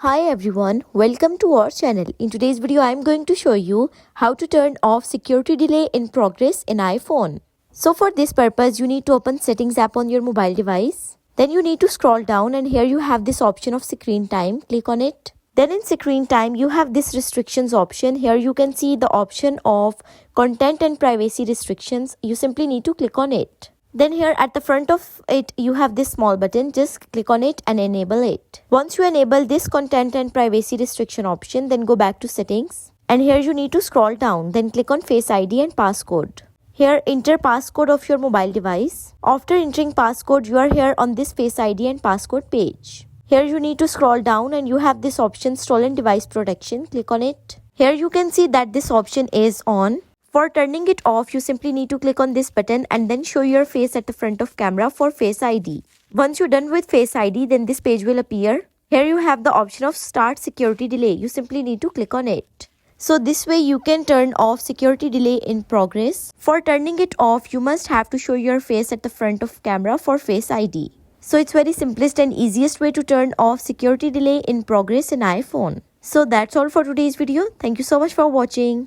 Hi everyone, welcome to our channel. In today's video, I am going to show you how to turn off security delay in progress in iPhone. So for this purpose, you need to open Settings app on your mobile device. Then you need to scroll down and here you have this option of screen time. Click on it. Then in screen time, you have this restrictions option. Here you can see the option of content and privacy restrictions. You simply need to click on it. Then here at the front of it, you have this small button. Just click on it and enable it. Once you enable this content and privacy restriction option, then go back to settings. And here you need to scroll down. Then click on Face ID and passcode. Here enter passcode of your mobile device. After entering passcode, you are here on this Face ID and passcode page. Here you need to scroll down and you have this option Stolen Device Protection. Click on it. Here you can see that this option is on. For turning it off, you simply need to click on this button and then show your face at the front of camera for Face ID. Once you're done with Face ID, then this page will appear. Here you have the option of Start Security Delay. You simply need to click on it. So this way you can turn off security delay in progress. For turning it off, you must have to show your face at the front of camera for Face ID. So it's very simplest and easiest way to turn off security delay in progress in iPhone. So that's all for today's video. Thank you so much for watching.